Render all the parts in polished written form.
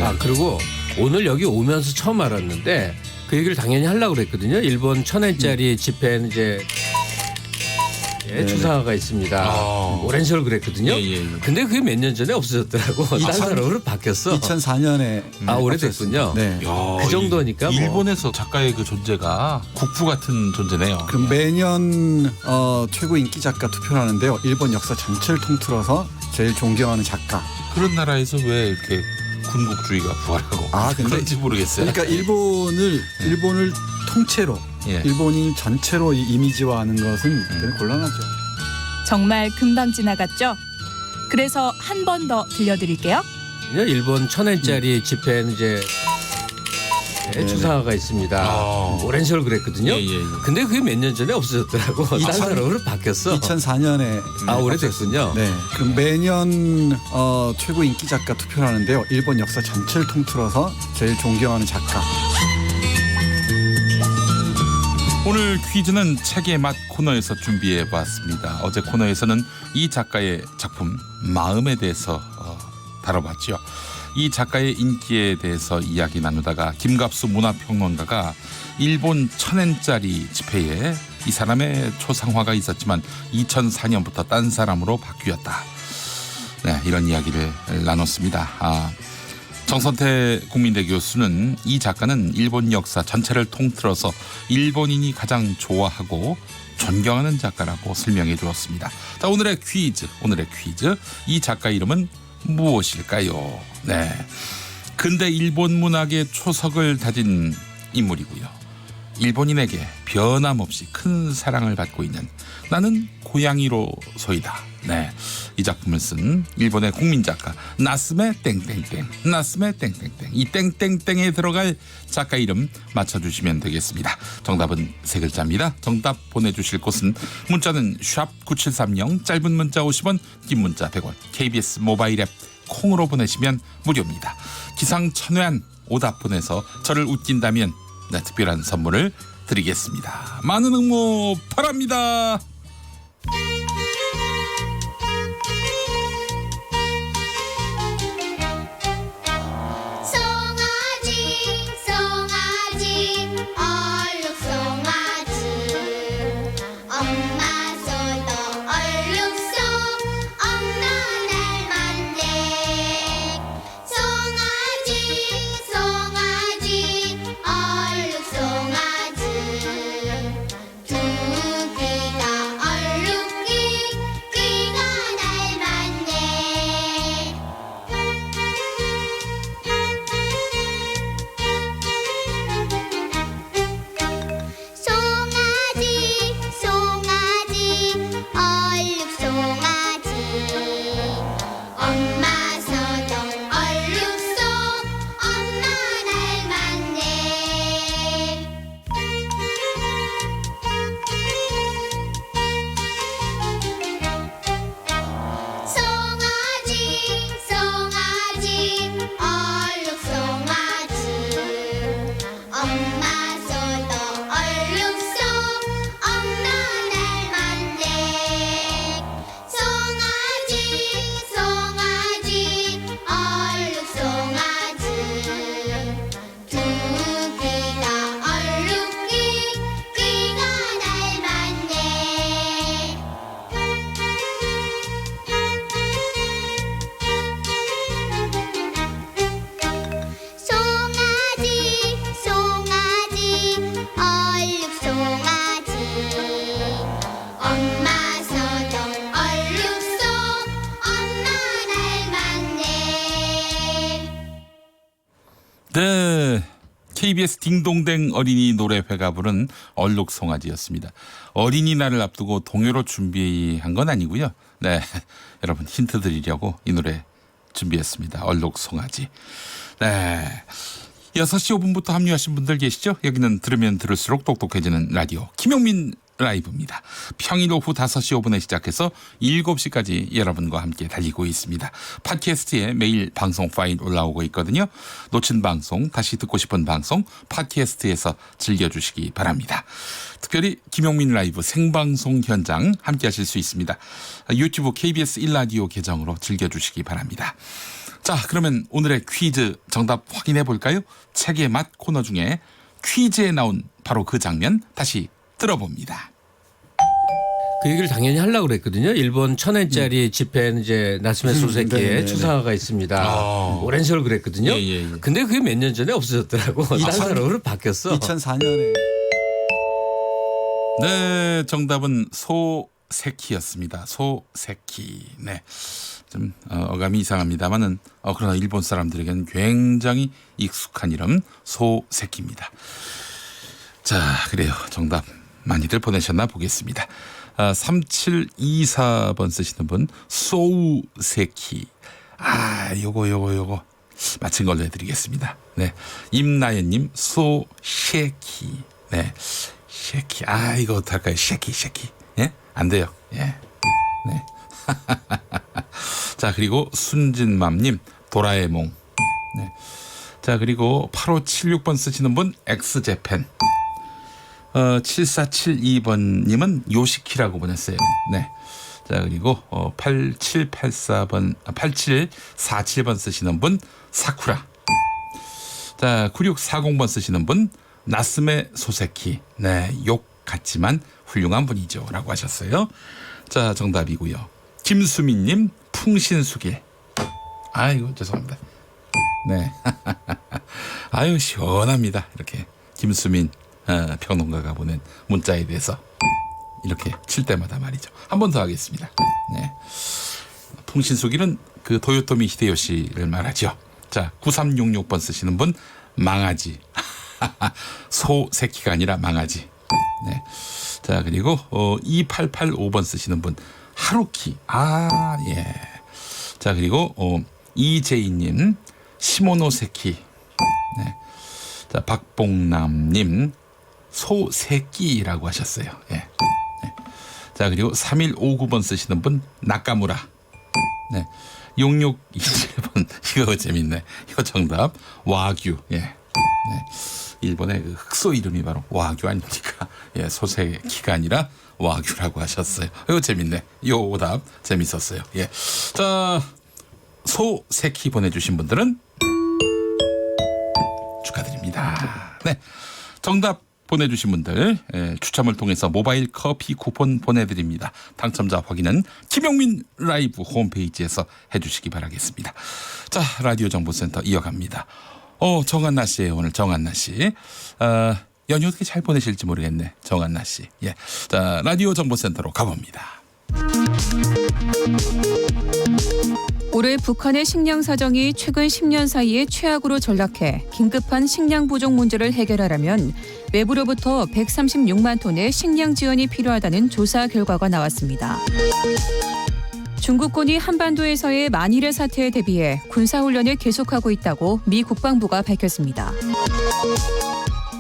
아, 그리고 오늘 여기 오면서 처음 알았는데 그 얘기를 당연히 하려고 그랬거든요. 일본 1,000엔짜리 지폐는 이제 추상화가 있습니다. 오랜 세월 그랬거든요. 근데 그게 몇 년 전에 없어졌더라고. 딴 사람으로 바뀌었어. 2004년에 오래됐군요. 네. 그 정도니까 뭐. 일본에서 작가의 그 존재가 국부 같은 존재네요. 그럼 매년 최고 인기 작가 투표를 하는데요. 일본 역사 전체를 통틀어서 제일 존경하는 작가. 그런 나라에서 왜 이렇게 군국주의가 부활하고 근데 그런지 모르겠어요. 그러니까 일본을 통째로 일본인 전체로 이 이미지화하는 것은 굉장히 곤란하죠. 정말 금방 지나갔죠? 그래서 한 번 더 들려드릴게요. 일본 1,000엔짜리 지폐는 이제 추상화가 있습니다. 오랜 세월 그랬거든요. 근데 그게 몇 년 전에 없어졌더라고. 딴 사람으로 바뀌었어. 2004년에 오래됐군요. 네. 그럼 매년 최고 인기 작가 투표를 하는데요. 일본 역사 전체를 통틀어서 제일 존경하는 작가. 오늘 퀴즈는 책의 맛 코너에서 준비해봤습니다. 어제 코너에서는 이 작가의 작품 마음에 대해서 다뤄봤죠. 이 작가의 인기에 대해서 이야기 나누다가 김갑수 문화평론가가 일본 1,000엔짜리 지폐에 이 사람의 초상화가 있었지만 2004년부터 딴 사람으로 바뀌었다. 네, 이런 이야기를 나눴습니다. 정선태 국민대 교수는 이 작가는 일본 역사 전체를 통틀어서 일본인이 가장 좋아하고 존경하는 작가라고 설명해 주었습니다. 자, 오늘의 퀴즈. 이 작가 이름은 무엇일까요? 네, 근대 일본 문학의 초석을 다진 인물이고요. 일본인에게 변함없이 큰 사랑을 받고 있는 나는 고양이로소이다. 네, 이 작품을 쓴 일본의 국민 작가 나스메 땡땡땡. 이 땡땡땡에 들어갈 작가 이름 맞춰주시면 되겠습니다. 정답은 3글자입니다. 정답 보내주실 곳은 문자는 샵 9730, 짧은 문자 50원, 긴 문자 100원, KBS 모바일 앱 콩으로 보내시면 무료입니다. 기상천외한 오답 보내서 저를 웃긴다면 특별한 선물을 드리겠습니다. 많은 응모 바랍니다. 네, KBS 딩동댕 어린이 노래회가 부른 얼룩송아지였습니다. 어린이날을 앞두고 동요로 준비한 건 아니고요. 네, 여러분 힌트 드리려고 이 노래 준비했습니다. 얼룩송아지. 네, 6시 5분부터 합류하신 분들 계시죠? 여기는 들으면 들을수록 똑똑해지는 라디오 김용민 라이브입니다. 평일 오후 5시 5분에 시작해서 7시까지 여러분과 함께 달리고 있습니다. 팟캐스트에 매일 방송 파일 올라오고 있거든요. 놓친 방송, 다시 듣고 싶은 방송 팟캐스트에서 즐겨주시기 바랍니다. 특별히 김용민 라이브 생방송 현장 함께 하실 수 있습니다. 유튜브 KBS 1라디오 계정으로 즐겨주시기 바랍니다. 자, 그러면 오늘의 퀴즈 정답 확인해 볼까요? 책의 맛 코너 중에 퀴즈에 나온 바로 그 장면 다시 들어봅니다. 그 얘기를 당연히 하려고 그랬거든요. 일본 1000엔짜리 지폐는 이제 나스메 소세키의 네네네. 추상화가 있습니다. 아. 오랜 세월 그랬거든요. 예, 예, 예. 근데 그게 몇 년 전에 없어졌더라고. 다른 2000 사람으로 바뀌었어. 2004년에 네, 정답은 소세키였습니다. 소세키. 네. 좀 어감이 이상합니다만은 그러나 일본 사람들에게는 굉장히 익숙한 이름 소세키입니다. 자, 그래요. 정답 많이들 보내셨나 보겠습니다. 3724번 쓰시는 분 소우세키. 요거 맞힌 걸로 해드리겠습니다. 네, 임나연님 소쉐키. 네, 쉐키. 이거 어떡할까요? 쉐키. 예, 안 돼요. 예, 네. 자, 그리고 순진맘님 도라에몽. 네. 자, 그리고 8576번 쓰시는 분 엑스제팬. 7472번님은 요시키라고 보냈어요. 네. 자, 그리고 8747번 쓰시는 분 사쿠라. 자, 9640번 쓰시는 분 나스메 소세키. 네, 욕 같지만 훌륭한 분이죠 라고 하셨어요. 자, 정답이고요. 김수민님 풍신수길. 아이고 죄송합니다. 네. 아유 시원합니다. 이렇게 김수민 평론가가 보낸 문자에 대해서 이렇게 칠 때마다 말이죠. 한 번 더 하겠습니다. 네. 풍신수길은 그 도요토미 히데요시를 말하죠. 자, 9366번 쓰시는 분 망아지. 소새끼가 아니라 망아지. 네. 자, 그리고 2885번 쓰시는 분 하루키. 예. 자, 그리고 이재희님 시모노세키. 네. 자, 박봉남님 소새끼라고 하셨어요. 예. 네. 자, 그리고 3159번 쓰시는 분 나카무라. 네. 6627번 이거 재밌네. 이거 정답 와규. 예. 네. 일본의 그 흑소 이름이 바로 와규 아닙니까? 예, 소새끼가 아니라 와규라고 하셨어요. 이거 재밌네. 요 오답 재밌었어요. 예. 자, 소새끼 보내주신 분들은 축하드립니다. 네. 정답 보내주신 분들 추첨을 통해서 모바일 커피 쿠폰 보내드립니다. 당첨자 확인은 김용민 라이브 홈페이지에서 해주시기 바라겠습니다. 자, 라디오 정보센터 이어갑니다. 정한나 씨예요. 오늘 정한나 씨. 연휴 어떻게 잘 보내실지 모르겠네. 정한나 씨. 예. 자, 라디오 정보센터로 가봅니다. 올해 북한의 식량 사정이 최근 10년 사이에 최악으로 전락해 긴급한 식량 부족 문제를 해결하려면 외부로부터 136만 톤의 식량 지원이 필요하다는 조사 결과가 나왔습니다. 중국군이 한반도에서의 만일의 사태에 대비해 군사훈련을 계속하고 있다고 미 국방부가 밝혔습니다.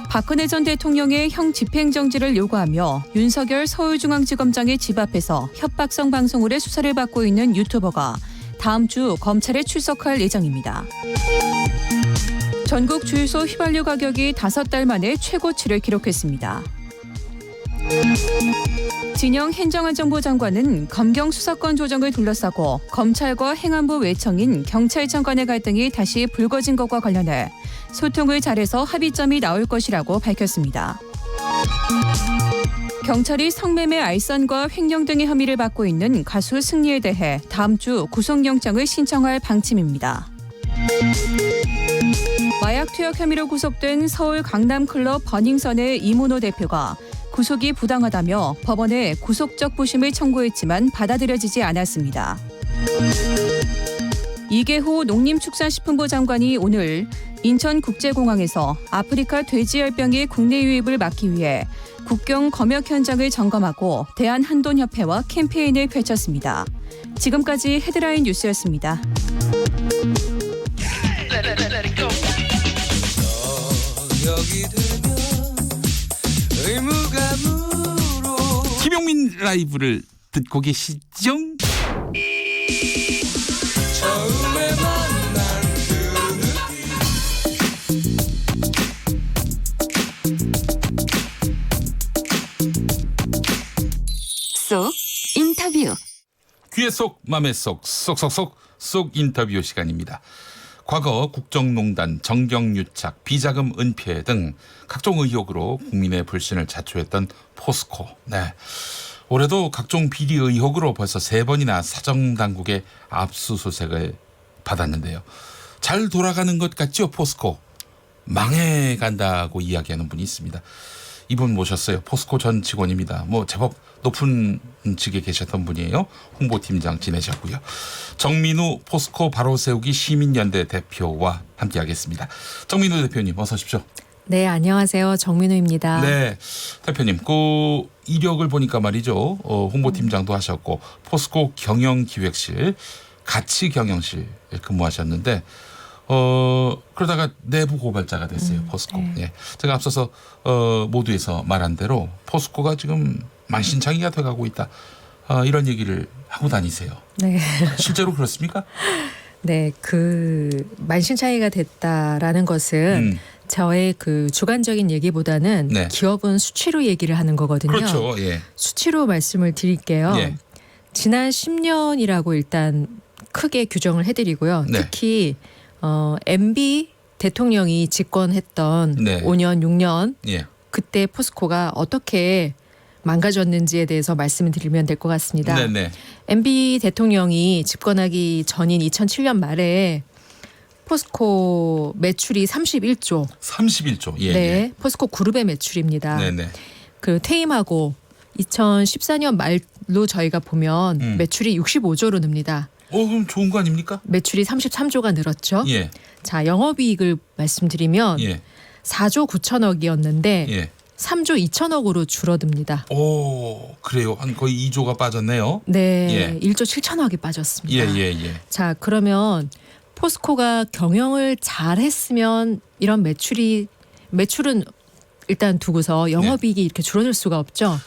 박근혜 전 대통령의 형 집행정지를 요구하며 윤석열 서울중앙지검장의 집 앞에서 협박성 방송을 해 수사를 받고 있는 유튜버가 다음 주 검찰에 출석할 예정입니다. 전국 주유소 휘발유 가격이 5달 만에 최고치를 기록했습니다. 진영 행정안전부 장관은 검경 수사권 조정을 둘러싸고 검찰과 행안부 외청인 경찰청 간의 갈등이 다시 불거진 것과 관련해 소통을 잘해서 합의점이 나올 것이라고 밝혔습니다. 경찰이 성매매 알선과 횡령 등의 혐의를 받고 있는 가수 승리에 대해 다음 주 구속영장을 신청할 방침입니다. 마약 투약 혐의로 구속된 서울 강남클럽 버닝썬의 이문호 대표가 구속이 부당하다며 법원에 구속적 부심을 청구했지만 받아들여지지 않았습니다. 이계호 농림축산식품부 장관이 오늘 인천국제공항에서 아프리카 돼지열병의 국내 유입을 막기 위해 국경 검역 현장을 점검하고 대한한돈협회와 캠페인을 펼쳤습니다. 지금까지 헤드라인 뉴스였습니다. 김용민 라이브를 듣고 계시죠? 쏙 인터뷰. 귀에 쏙 맘에 쏙 쏙쏙쏙 속 인터뷰 시간입니다. 과거 국정농단, 정경유착, 비자금 은폐 등 각종 의혹으로 국민의 불신을 자초했던 포스코. 네. 올해도 각종 비리 의혹으로 벌써 3번이나 사정당국의 압수수색을 받았는데요. 잘 돌아가는 것 같죠, 포스코? 망해간다고 이야기하는 분이 있습니다. 이분 모셨어요. 포스코 전 직원입니다. 뭐 제법 높은 직에 계셨던 분이에요. 홍보팀장 지내셨고요. 정민우 포스코 바로 세우기 시민연대 대표와 함께하겠습니다. 정민우 대표님 어서 오십시오. 네, 안녕하세요. 정민우입니다. 네, 대표님 그 이력을 보니까 말이죠. 홍보팀장도 하셨고 포스코 경영기획실, 가치경영실 근무하셨는데 그러다가 내부 고발자가 됐어요. 포스코. 네. 예. 제가 앞서서 모두에서 말한 대로 포스코가 지금 만신창이가 돼가고 있다. 이런 얘기를 하고 다니세요. 네. 실제로 그렇습니까? 네, 그 만신창이가 됐다라는 것은 저의 그 주관적인 얘기보다는 네. 기업은 수치로 얘기를 하는 거거든요. 그렇죠. 예. 수치로 말씀을 드릴게요. 예. 지난 10년이라고 일단 크게 규정을 해드리고요. 네. 특히 MB 대통령이 집권했던 네. 5년, 6년 예. 그때 포스코가 어떻게 망가졌는지에 대해서 말씀을 드리면 될 것 같습니다. 네네. MB 대통령이 집권하기 전인 2007년 말에 포스코 매출이 31조. 31조. 예. 네, 예. 포스코 그룹의 매출입니다. 네네. 그 퇴임하고 2014년 말로 저희가 보면 매출이 65조로 늡니다. 그럼 좋은 거 아닙니까? 매출이 33조가 늘었죠. 예. 자, 영업이익을 말씀드리면 예. 4조 9천억이었는데 예. 3조 2천억으로 줄어듭니다. 오, 그래요. 한 거의 2조가 빠졌네요. 네, 예. 1조 7천억이 빠졌습니다. 예. 자, 그러면 포스코가 경영을 잘했으면 이런 매출은 일단 두고서 영업이익이 이렇게 줄어들 수가 없죠.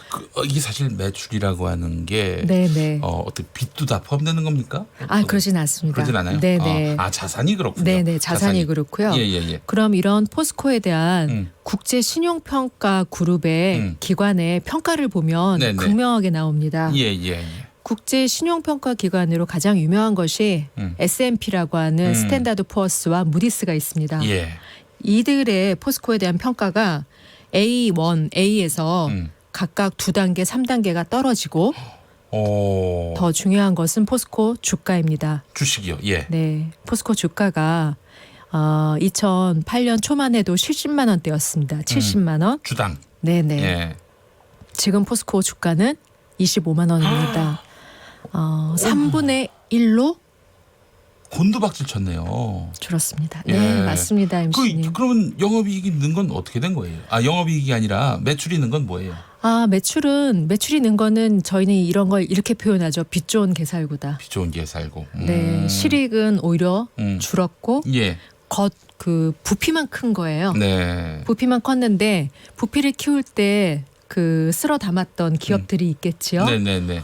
이게 사실 매출이라고 하는 게 네네. 어떻게 빚도 다 포함되는 겁니까? 그러진 않습니다. 그러진 않아요? 네네. 자산이 그렇군요. 네네, 자산이 그렇고요. 예. 그럼 이런 포스코에 대한 국제 신용평가 그룹의 기관의 평가를 보면 네네. 극명하게 나옵니다. 예. 국제 신용평가 기관으로 가장 유명한 것이 S&P라고 하는 스탠다드 푸어스와 무디스가 있습니다. 예. 이들의 포스코에 대한 평가가 A1, A에서 각각 2단계, 3단계가 떨어지고 더 중요한 것은 포스코 주가입니다. 주식이요. 예. 네, 포스코 주가가 2008년 초만 해도 70만 원대였습니다. 70만 원. 주당. 네네. 예. 지금 포스코 주가는 25만 원입니다. 3분의 1로 곤두박질 쳤네요. 줄었습니다. 예. 네, 맞습니다, MC님. 그러면 영업이익이 는 건 어떻게 된 거예요? 영업이익이 아니라 매출이 는 건 뭐예요? 매출이 는 거는 저희는 이런 걸 이렇게 표현하죠. 빚 좋은 개살구다. 빚 좋은 게 살고. 네, 실익은 오히려 줄었고 예. 그 부피만 큰 거예요. 네. 부피만 컸는데 부피를 키울 때 그 쓸어 담았던 기업들이 있겠지요. 네네네.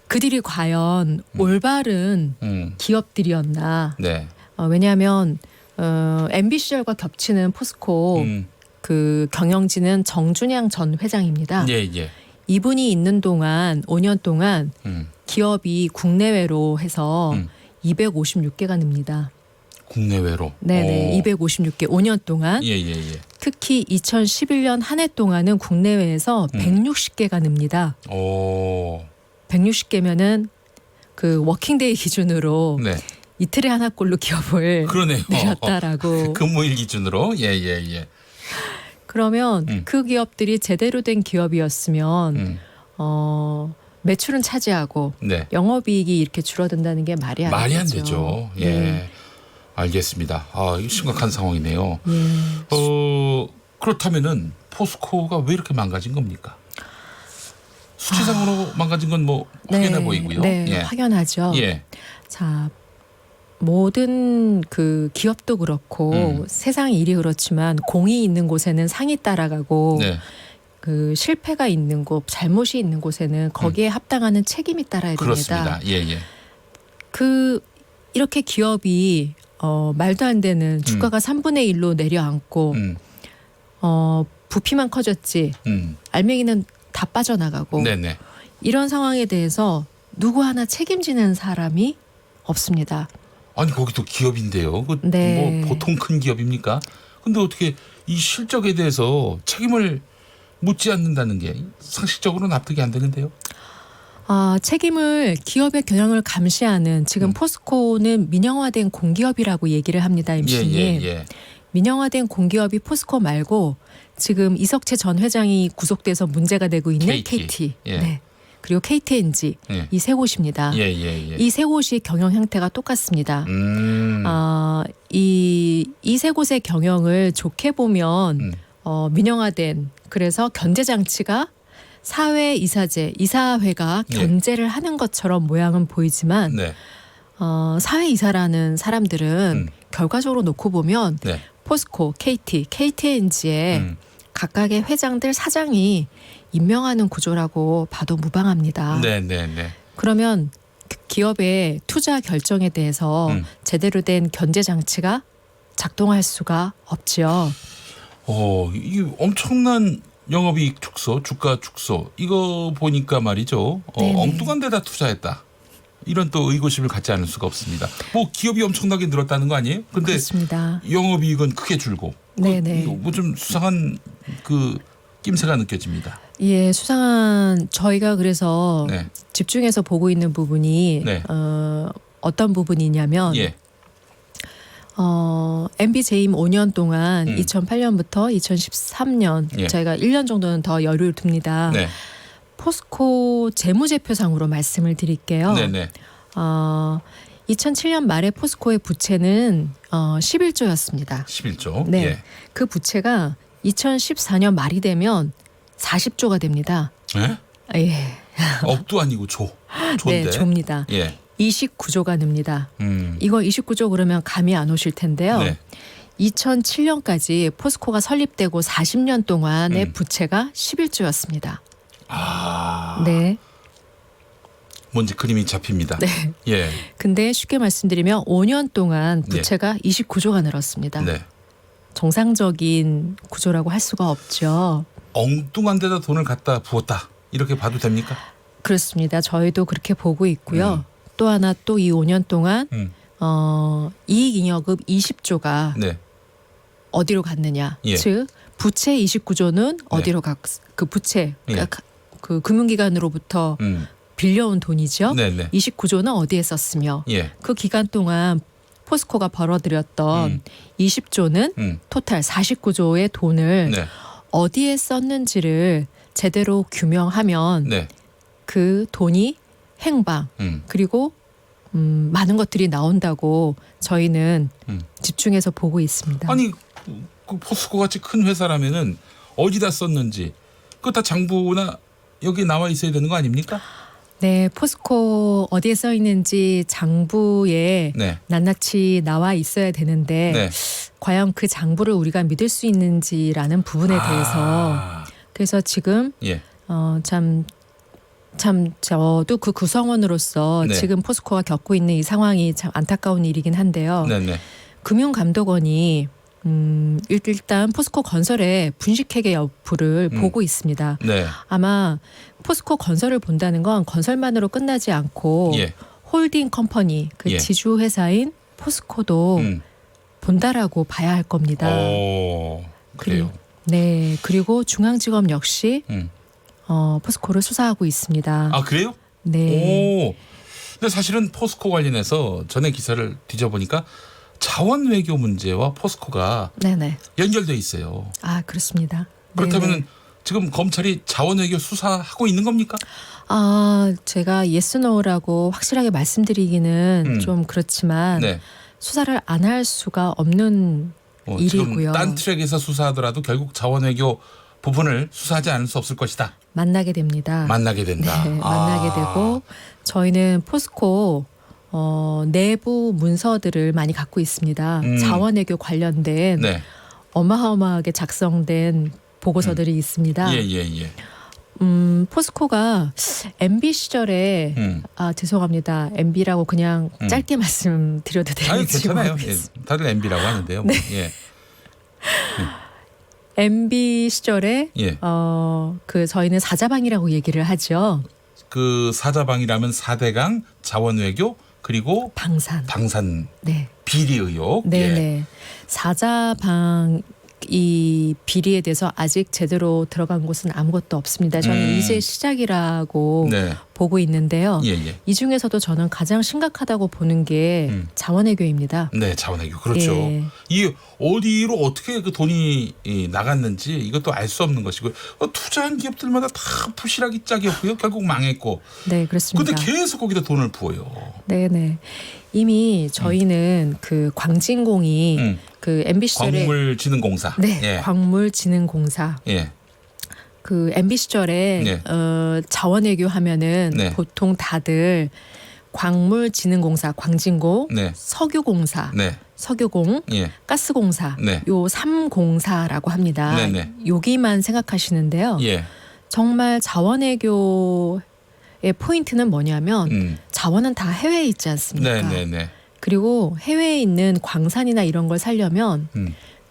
그들이 과연 올바른 기업들이었나? 네. 왜냐하면 MB 시절과 겹치는 포스코 그 경영진은 정준양 전 회장입니다. 예. 이분이 있는 동안 5년 동안 기업이 국내외로 해서 256개가 늡니다. 국내외로. 네네, 256개 5년 동안. 예. 특히 2011년 한 해 동안은 국내외에서 160개가 늡니다. 오. 160개면은 그 워킹데이 기준으로 네. 이틀에 하나꼴로 기업을 그러네요. 늘렸다라고. 근무일 기준으로. 예. 그러면 그 기업들이 제대로 된 기업이었으면 매출은 차지하고 네. 영업이익이 이렇게 줄어든다는 게 말이 안 되죠. 예. 네. 알겠습니다. 이거 심각한 상황이네요. 예. 그렇다면은 포스코가 왜 이렇게 망가진 겁니까? 수치상으로 망가진 건 뭐 확연해 보이고요. 네, 예. 확연하죠. 예. 자, 모든 그 기업도 그렇고 세상 일이 그렇지만 공이 있는 곳에는 상이 따라가고 네. 그 실패가 있는 곳, 잘못이 있는 곳에는 거기에 합당하는 책임이 따라야 됩니다. 그렇습니다. 예. 이렇게 기업이 말도 안 되는 주가가 3분의 1로 내려앉고 부피만 커졌지 알맹이는 다 빠져나가고 네네. 이런 상황에 대해서 누구 하나 책임지는 사람이 없습니다. 아니 거기도 기업인데요. 그 네. 뭐 보통 큰 기업입니까? 근데 어떻게 이 실적에 대해서 책임을 묻지 않는다는 게 상식적으로 납득이 안 되는데요. 책임을 기업의 경영을 감시하는 지금 포스코는 민영화된 공기업이라고 얘기를 합니다. MC님. 예. 민영화된 공기업이 포스코 말고 지금 이석채 전 회장이 구속돼서 문제가 되고 있는 KT. 예. 네. 그리고 KTNG 예. 이 세 곳입니다. 예. 이 세 곳이 경영 형태가 똑같습니다. 이 세 곳의 경영을 좋게 보면 민영화된 그래서 견제 장치가 사회 이사제 이사회가 네. 견제를 하는 것처럼 모양은 보이지만 네. 사회 이사라는 사람들은 결과적으로 놓고 보면 네. 포스코, KT, KTNG의 각각의 회장들 사장이 임명하는 구조라고 봐도 무방합니다. 네. 그러면 기업의 투자 결정에 대해서 제대로 된 견제 장치가 작동할 수가 없지요. 이 엄청난 영업이익 축소, 주가 축소 이거 보니까 말이죠. 네네. 엉뚱한 데다 투자했다. 이런 또 의구심을 갖지 않을 수가 없습니다. 뭐 기업이 엄청나게 늘었다는 거 아니에요? 근데 그렇습니다. 영업이익은 크게 줄고. 네네. 뭐 좀 수상한 그 낌새가 느껴집니다. 예, 수상한 저희가 그래서 네. 집중해서 보고 있는 부분이 네. 어떤 부분이냐면 예. MB 재임 5년 동안 2008년부터 2013년 예. 저희가 1년 정도는 더 여유를 둡니다. 네. 포스코 재무제표상으로 말씀을 드릴게요. 네네. 2007년 말에 포스코의 부채는 11조였습니다. 11조. 네. 예. 그 부채가 2014년 말이 되면 40조가 됩니다. 예? 예. 억도 아니고 조인데. 네, 조입니다. 예. 29조가 됩니다. 이거 29조 그러면 감이 안 오실 텐데요. 네. 2007년까지 포스코가 설립되고 40년 동안의 부채가 11조였습니다. 네. 뭔지 그림이 잡힙니다. 네. 예. 근데 쉽게 말씀드리면 5년 동안 부채가 29조가 늘었습니다. 네. 정상적인 구조라고 할 수가 없죠. 엉뚱한 데다 돈을 갖다 부었다. 이렇게 봐도 됩니까? 그렇습니다. 저희도 그렇게 보고 있고요. 또 하나 또 이 5년 동안 이익잉여급 20조가 네. 어디로 갔느냐. 예. 즉 부채 29조는 어디로 그 부채 그러니까 그 금융기관으로부터 빌려온 돈이죠. 네네. 29조는 어디에 썼으며 예. 그 기간 동안 포스코가 벌어들였던 20조는 토탈 49조의 돈을 네. 어디에 썼는지를 제대로 규명하면 네. 그 돈이 행방 그리고 많은 것들이 나온다고 저희는 집중해서 보고 있습니다. 아니 그 포스코 같이 큰 회사라면은 어디다 썼는지 그거 다 장부나 여기 나와 있어야 되는 거 아닙니까? 네, 포스코 어디에 써 있는지 장부에 네. 낱낱이 나와 있어야 되는데 네. 과연 그 장부를 우리가 믿을 수 있는지라는 부분에 대해서 그래서 지금 예. 참 저도 그 구성원으로서 네. 지금 포스코가 겪고 있는 이 상황이 참 안타까운 일이긴 한데요. 네네. 금융감독원이 일단 포스코 건설의 분식회계 여부를 보고 있습니다. 네. 아마 포스코 건설을 본다는 건 건설만으로 끝나지 않고 예. 홀딩 컴퍼니 그 예. 지주 회사인 포스코도 본다라고 봐야 할 겁니다. 그래요. 네, 그리고 중앙지검 역시 음. 포스코를 수사하고 있습니다. 아 그래요? 네. 오. 근데 사실은 포스코 관련해서 전에 기사를 뒤져보니까 자원 외교 문제와 포스코가 네네. 연결돼 있어요. 아 그렇습니다. 그렇다면 지금 검찰이 자원 외교 수사하고 있는 겁니까? 제가 예스노라고 확실하게 말씀드리기는 좀 그렇지만 네. 수사를 안 할 수가 없는 지금 일이고요. 딴 트랙에서 수사하더라도 결국 자원 외교 부분을 수사하지 않을 수 없을 것이다. 만나게 됩니다. 만나게 된다. 네, 만나게 되고 저희는 포스코 내부 문서들을 많이 갖고 있습니다. 자원외교 관련된 네. 어마어마하게 작성된 보고서들이 있습니다. 예. 포스코가 MB 시절에 죄송합니다. MB라고 그냥 짧게 말씀드려도 아니 되는지 괜찮아요. 예, 모르겠습니다. 다들 MB라고 하는데요. 뭐. 예. MB 시절에 예. 그 저희는 사자방이라고 얘기를 하죠. 그 사자방이라면 4대강 자원 외교 그리고 방산. 네. 비리 의혹. 네네. 사자방 이 비리에 대해서 아직 제대로 들어간 곳은 아무것도 없습니다. 저는 이제 시작이라고 네. 보고 있는데요. 예. 이 중에서도 저는 가장 심각하다고 보는 게 자원외교입니다. 네, 자원외교. 그렇죠. 예. 이 어디로 어떻게 그 돈이 나갔는지 이것도 알 수 없는 것이고 투자한 기업들마다 다 부실하기 짝이었고요. 결국 망했고. 네, 그렇습니다. 근데 계속 거기다 돈을 부어요. 네네. 이미 저희는 그 광진공이 그 MB 시절에 광물진흥공사. 네, 예. 광물진흥공사. 예. 그 MB 시절에 네. 자원외교 하면은 네. 보통 다들 광물진흥공사, 광진공, 네. 석유공사, 네. 석유공, 예. 가스공사, 네. 요 3공사라고 합니다. 네네. 여기만 생각하시는데요. 예. 정말 자원외교의 포인트는 뭐냐면 자원은 다 해외에 있지 않습니까? 네. 그리고 해외에 있는 광산이나 이런 걸 살려면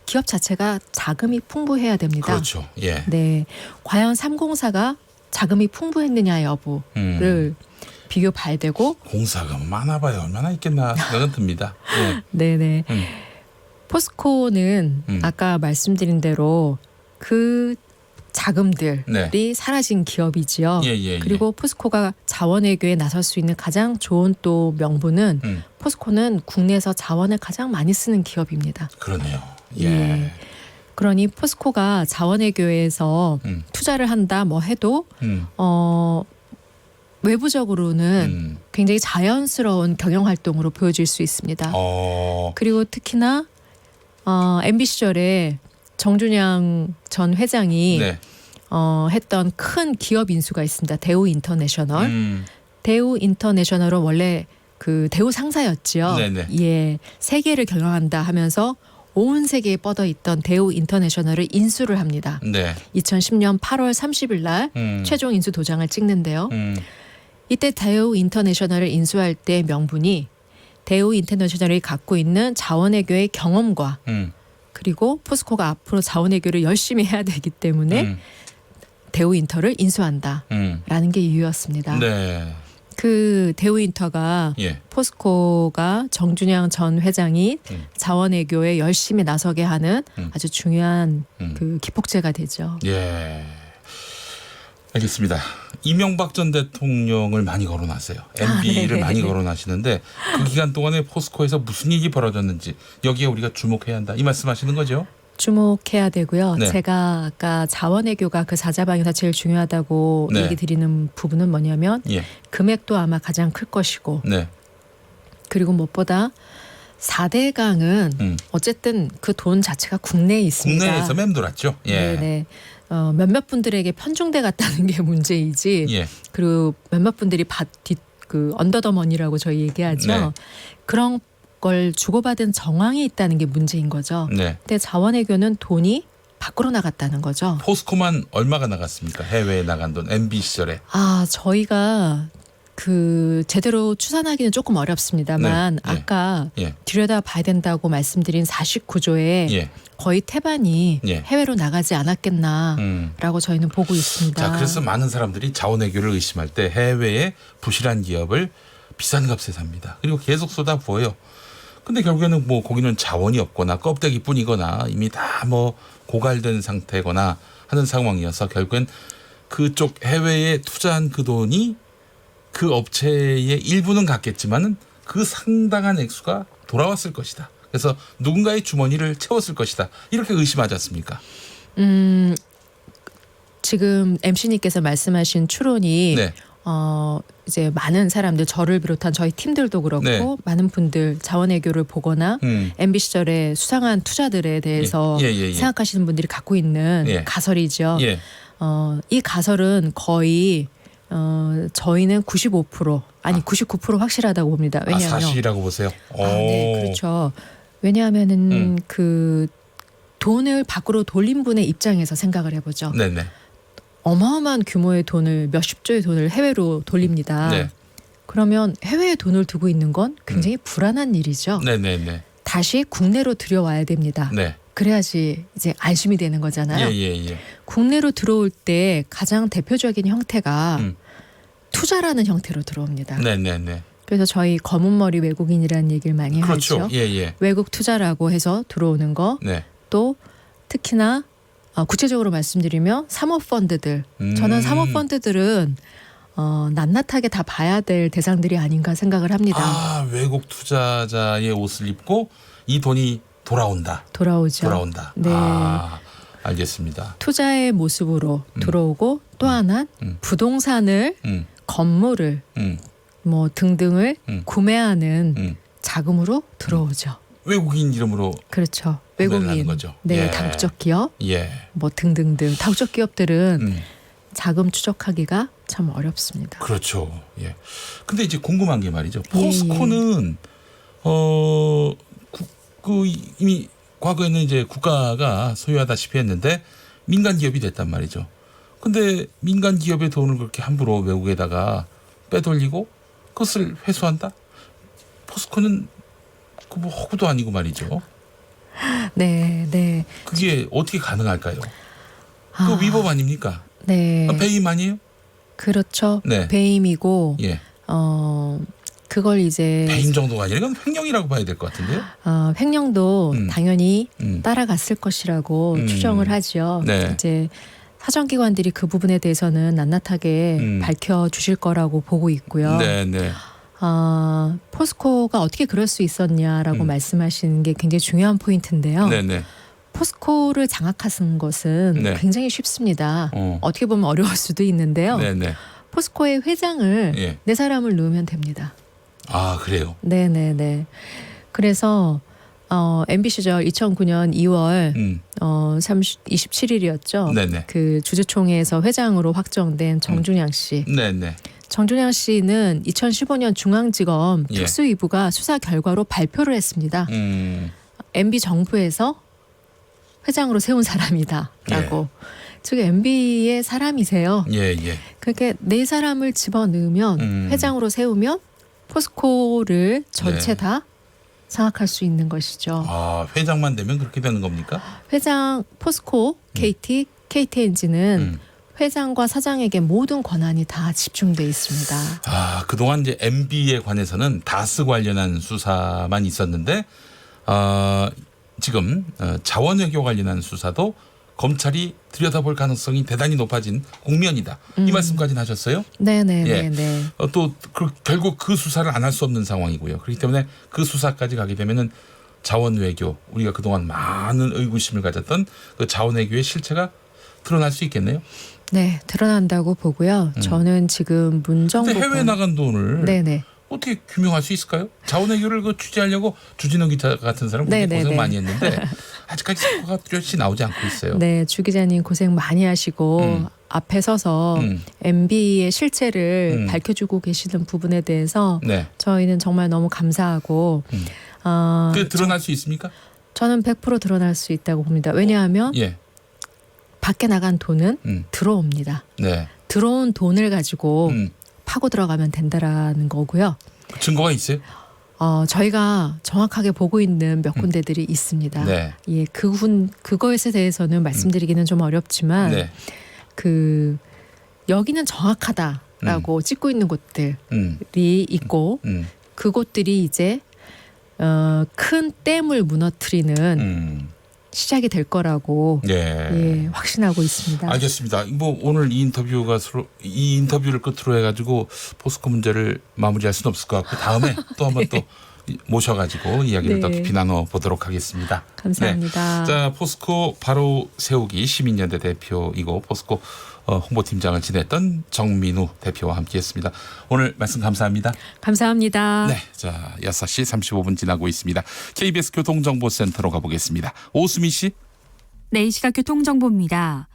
기업 자체가 자금이 풍부해야 됩니다. 그렇죠. 예. 네, 과연 3공사가 자금이 풍부했느냐 여부를 비교 봐야 되고. 공사가 많아봐야 얼마나 있겠나 생각은 듭니다. 예. 네네. 포스코는 아까 말씀드린 대로 그 자금들이 네. 사라진 기업이지요. 예. 그리고 포스코가 자원외교에 나설 수 있는 가장 좋은 또 명분은 포스코는 국내에서 자원을 가장 많이 쓰는 기업입니다. 그러네요. 예. 예. 그러니 포스코가 자원외교에서 투자를 한다 뭐 해도 외부적으로는 굉장히 자연스러운 경영 활동으로 보여질 수 있습니다. 그리고 특히나 MB 시절에 정준양 전 회장이 네. 했던 큰 기업 인수가 있습니다. 대우 인터내셔널. 대우 인터내셔널은 원래 그 대우 상사였지요. 네네. 예, 세계를 경영한다 하면서 온 세계에 뻗어 있던 대우 인터내셔널을 인수를 합니다. 네. 2010년 8월 30일 날 최종 인수 도장을 찍는데요. 이때 대우 인터내셔널을 인수할 때 명분이 대우 인터내셔널이 갖고 있는 자원외교의 경험과 그리고 포스코가 앞으로 자원외교를 열심히 해야 되기 때문에 대우 인터를 인수한다라는 게 이유였습니다. 네. 그 대우 인터가 예. 포스코가 정준양 전 회장이 자원외교에 열심히 나서게 하는 아주 중요한 그 기폭제가 되죠. 예. 알겠습니다. 이명박 전 대통령을 많이 거론하세요. MB를 네네. 많이 거론하시는데 그 기간 동안에 포스코에서 무슨 일이 벌어졌는지 여기에 우리가 주목해야 한다. 이 말씀하시는 거죠? 주목해야 되고요. 네. 제가 아까 자원외교가 그 사자방에서 제일 중요하다고 네. 얘기 드리는 부분은 뭐냐면 예. 금액도 아마 가장 클 것이고 네. 그리고 무엇보다 4대강은 어쨌든 그 돈 자체가 국내에 있습니다. 국내에서 맴돌았죠. 예. 네네. 몇몇 분들에게 편중돼 갔다는 게 문제이지. 예. 그리고 몇몇 분들이 그 언더더머니라고 저희 얘기하죠. 네. 그런 걸 주고받은 정황이 있다는 게 문제인 거죠. 네. 근데 자원외교는 돈이 밖으로 나갔다는 거죠. 포스코만 얼마가 나갔습니까? 해외에 나간 돈 MB 시절에. 저희가 그 제대로 추산하기는 조금 어렵습니다만 네. 예. 아까 예. 들여다 봐야 된다고 말씀드린 49조에 예. 거의 태반이 예. 해외로 나가지 않았겠나라고 저희는 보고 있습니다. 자, 그래서 많은 사람들이 자원외교를 의심할 때 해외의 부실한 기업을 비싼 값에 삽니다. 그리고 계속 쏟아부어요. 근데 결국에는 뭐 거기는 자원이 없거나 껍데기뿐이거나 이미 다 뭐 고갈된 상태거나 하는 상황이어서 결국엔 그쪽 해외에 투자한 그 돈이 그 업체의 일부는 갔겠지만은 그 상당한 액수가 돌아왔을 것이다. 그래서 누군가의 주머니를 채웠을 것이다. 이렇게 의심하지 않습니까? 지금 MC님께서 말씀하신 추론이 네. 이제 많은 사람들 저를 비롯한 저희 팀들도 그렇고 네. 많은 분들 자원외교를 보거나 MB 시절에 수상한 투자들에 대해서 예. 생각하시는 분들이 갖고 있는 예. 가설이죠. 예. 이 가설은 거의 저희는 95% 아니 99% 확실하다고 봅니다. 왜냐하면 사실이라고 보세요. 네, 그렇죠. 왜냐하면은 그 돈을 밖으로 돌린 분의 입장에서 생각을 해보죠. 네네. 어마어마한 규모의 돈을 몇십조의 돈을 해외로 돌립니다. 네. 그러면 해외에 돈을 두고 있는 건 굉장히 불안한 일이죠. 네네네. 다시 국내로 들여와야 됩니다. 네. 그래야지 이제 안심이 되는 거잖아요. 예. 국내로 들어올 때 가장 대표적인 형태가 투자라는 형태로 들어옵니다. 네네네. 그래서 저희 검은 머리 외국인이라는 얘기를 많이 그렇죠. 하죠. 예. 외국 투자라고 해서 들어오는 거. 네. 또 특히나 구체적으로 말씀드리면 사모펀드들. 저는 사모펀드들은 낱낱하게 다 봐야 될 대상들이 아닌가 생각을 합니다. 아, 외국 투자자의 옷을 입고 이 돈이 돌아온다. 돌아오죠. 네. 알겠습니다. 투자의 모습으로 들어오고 또 하나 부동산을 건물을 뭐 등등을 구매하는 자금으로 들어오죠. 외국인 이름으로 그렇죠. 구매를 하는 외국인. 거죠. 네, 예. 다국적 기업 예. 뭐 등등등. 다국적 기업들은 자금 추적하기가 참 어렵습니다. 그렇죠. 예. 근데 이제 궁금한 게 말이죠. 예, 포스코는 이미 과거에는 이제 국가가 소유하다시피 했는데 민간 기업이 됐단 말이죠. 근데 민간 기업의 돈을 그렇게 함부로 외국에다가 빼돌리고 그것을 회수한다? 포스코는 그 뭐 허구도 아니고 말이죠. 네, 네. 그게 어떻게 가능할까요? 아, 그 위법 아닙니까? 네. 배임 아니에요? 그렇죠. 네. 배임이고 예. 그걸 이제 배임 정도가 아니라 이건 횡령이라고 봐야 될 것 같은데요. 횡령도 당연히 음. 따라갔을 것이라고 추정을 하죠. 네. 이제 사정기관들이 그 부분에 대해서는 낱낱하게 밝혀주실 거라고 보고 있고요. 네, 네. 포스코가 어떻게 그럴 수 있었냐라고 말씀하시는 게 굉장히 중요한 포인트인데요. 네, 네. 포스코를 장악하는 것은 네. 굉장히 쉽습니다. 어떻게 보면 어려울 수도 있는데요. 네, 네. 포스코의 회장을 예. 네 사람을 넣으면 됩니다. 아, 그래요. 네네네. 그래서 MB 시절 2009년 2월 27일이었죠. 네네. 그 주주총회에서 회장으로 확정된 정준양 씨. 네네. 정준양 씨는 2015년 중앙지검 예. 특수위부가 수사 결과로 발표를 했습니다. MB 정부에서 회장으로 세운 사람이다라고. 즉 MB의 사람이세요. 예, 예. 그렇게 네 사람을 집어넣으면 회장으로 세우면 포스코를 전체 네. 다 장악할 수 있는 것이죠. 아, 회장만 되면 그렇게 되는 겁니까? 회장 포스코, KT, KT엔진은 회장과 사장에게 모든 권한이 다 집중돼 있습니다. 아, 그동안 이제 MB에 관해서는 다스 관련한 수사만 있었는데 지금 자원외교 관련한 수사도 검찰이 들여다볼 가능성이 대단히 높아진 국면이다. 이 말씀까지는 하셨어요? 네네네. 예. 또 결국 그 수사를 안 할 수 없는 상황이고요. 그렇기 때문에 그 수사까지 가게 되면은 자원외교, 우리가 그동안 많은 의구심을 가졌던 그 자원외교의 실체가 드러날 수 있겠네요. 네, 드러난다고 보고요. 저는 지금 문정부 근데 해외 나간 돈을 네네. 어떻게 규명할 수 있을까요? 자원외교를 그 취재하려고 주진우 기자 같은 사람 굉장히 네네네. 고생 많이 했는데 아직까지 성과가 뚜렷이 나오지 않고 있어요. 네, 주 기자님 고생 많이 하시고 앞에 서서 MB의 실체를 밝혀주고 계시는 부분에 대해서 네. 저희는 정말 너무 감사하고 그게 드러날 수 있습니까? 저는 100% 드러날 수 있다고 봅니다. 왜냐하면 예. 밖에 나간 돈은 들어옵니다. 네. 들어온 돈을 가지고 파고 들어가면 된다라는 거고요. 증거가 있어요? 저희가 정확하게 보고 있는 몇 군데들이 있습니다. 네. 예, 그거에 대해서는 말씀드리기는 좀 어렵지만 네. 그 여기는 정확하다라고 찍고 있는 곳들이 있고 그곳들이 이제 큰 댐을 무너뜨리는 시작이 될 거라고 예, 확신하고 있습니다. 알겠습니다. 뭐 오늘 이 인터뷰를 끝으로 해가지고 포스코 문제를 마무리할 수는 없을 것 같고 다음에 또 한번 또 모셔가지고 이야기를 더 네. 깊이 나눠 보도록 하겠습니다. 감사합니다. 네. 자, 포스코 바로 세우기 시민연대 대표이고 포스코 홍보팀장을 지냈던 정민우 대표와 함께했습니다. 오늘 말씀 감사합니다. 감사합니다. 네, 자 6시 35분 지나고 있습니다. KBS 교통정보센터로 가보겠습니다. 오수미 씨. 네, 이 시각 교통정보입니다.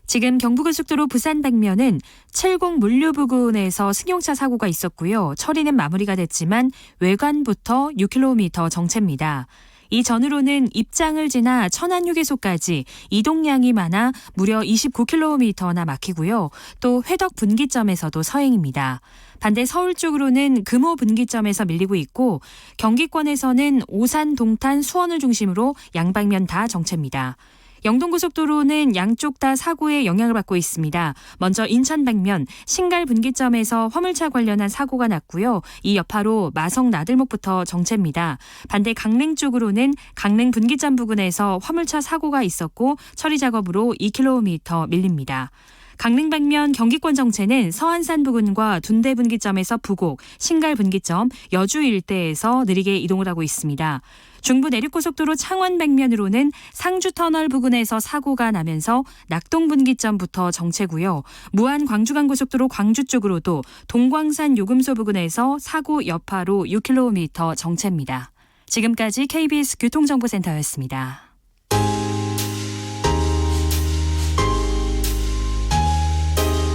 지금 경부고속도로 부산 방면은 70 물류 부근에서 승용차 사고가 있었고요. 처리는 마무리가 됐지만 외관부터 6km 정체입니다. 이 전으로는 입장을 지나 천안휴게소까지 이동량이 많아 무려 29km나 막히고요. 또 회덕 분기점에서도 서행입니다. 반대 서울 쪽으로는 금호 분기점에서 밀리고 있고 경기권에서는 오산, 동탄, 수원을 중심으로 양방면 다 정체입니다. 영동고속도로는 양쪽 다 사고의 영향을 받고 있습니다. 먼저 인천 방면 신갈 분기점에서 화물차 관련한 사고가 났고요. 이 여파로 마성 나들목부터 정체입니다. 반대 강릉 쪽으로는 강릉 분기점 부근에서 화물차 사고가 있었고 처리 작업으로 2km 밀립니다. 강릉 방면 경기권 정체는 서안산 부근과 둔대 분기점에서 부곡, 신갈 분기점, 여주 일대에서 느리게 이동을 하고 있습니다. 중부 내륙고속도로 창원 방면으로는 상주터널 부근에서 사고가 나면서 낙동 분기점부터 정체고요. 무안 광주간고속도로 광주 쪽으로도 동광산 요금소 부근에서 사고 여파로 6km 정체입니다. 지금까지 KBS 교통정보센터였습니다.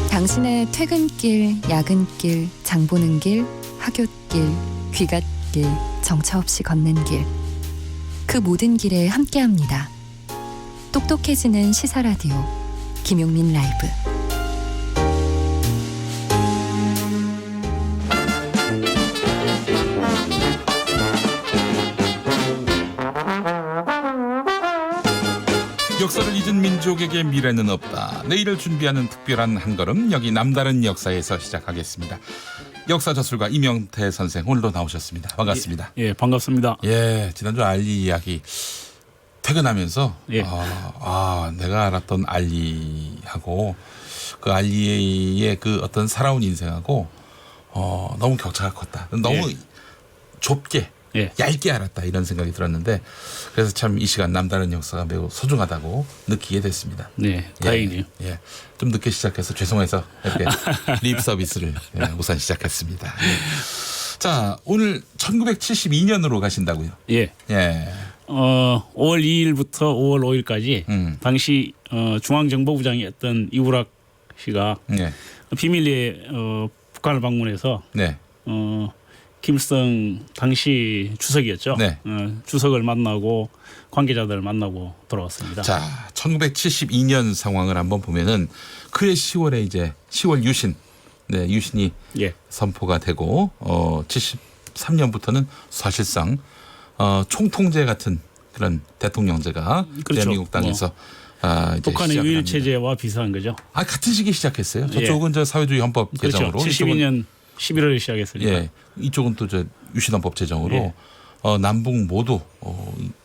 당신의 퇴근길, 야근길, 장보는 길, 학교길, 귀갓길, 정처 없이 걷는 길. 그 모든 길에 함께합니다. 똑똑해지는 시사라디오 김용민 라이브. 역사를 잊은 민족에게 미래는 없다. 내일을 준비하는 특별한 한 걸음, 여기 남다른 역사에서 시작하겠습니다. 역사 저술가 이명태 선생 오늘도 나오셨습니다. 반갑습니다. 예, 반갑습니다. 예, 지난주 알리 이야기 퇴근하면서 예. 내가 알았던 알리하고 그 알리의 그 어떤 살아온 인생하고 너무 격차가 컸다. 너무 좁게 예. 얇게 알았다 이런 생각이 들었는데 그래서 참 이 시간 남다른 역사가 매우 소중하다고 느끼게 됐습니다. 네, 다행이네요. 예, 좀 늦게 시작해서 죄송해서 이렇게 립 서비스를 우선 시작했습니다. 예. 자, 오늘 1972년으로 가신다고요? 예. 예. 5월 2일부터 5월 5일까지 당시 중앙정보부장이었던 이우락 씨가 네. 비밀리에 북한을 방문해서 네. 김일성 당시 주석이었죠. 네. 주석을 만나고 관계자들을 만나고 돌아왔습니다. 자, 1972년 상황을 한번 보면은 그해 10월에 이제 10월 유신, 네, 유신이 예. 선포가 되고 73년부터는 사실상 총통제 같은 그런 대통령제가 그렇죠. 대한민국 땅에서 이제 북한의 시작을 유일 합니다. 체제와 비슷한 거죠. 같은 시기에 시작했어요. 저쪽은 저 사회주의 헌법 그렇죠. 개정으로 72년 11월에 시작했으니까. 예, 이쪽은 또 저 유신헌법 제정으로 예. 남북 모두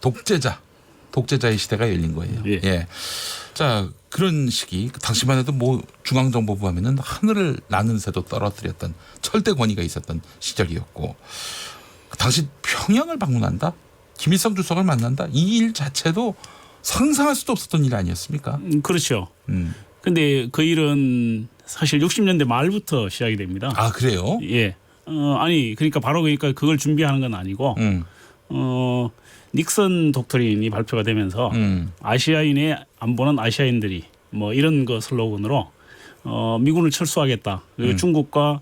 독재자의 시대가 열린 거예요. 예. 예. 자, 그런 시기 당시만 해도 뭐 중앙정보부 하면은 하늘을 나는 새도 떨어뜨렸던 철대 권위가 있었던 시절이었고 당시 평양을 방문한다, 김일성 주석을 만난다, 이 일 자체도 상상할 수도 없었던 일 아니었습니까? 그렇죠. 근데 그 일은 사실 60년대 말부터 시작이 됩니다. 아, 그래요? 예. 그러니까 그걸 준비하는 건 아니고 닉슨 독트린이 발표가 되면서 아시아인의 안보는 아시아인들이 뭐 이런 거 슬로건으로 미군을 철수하겠다. 그리고 중국과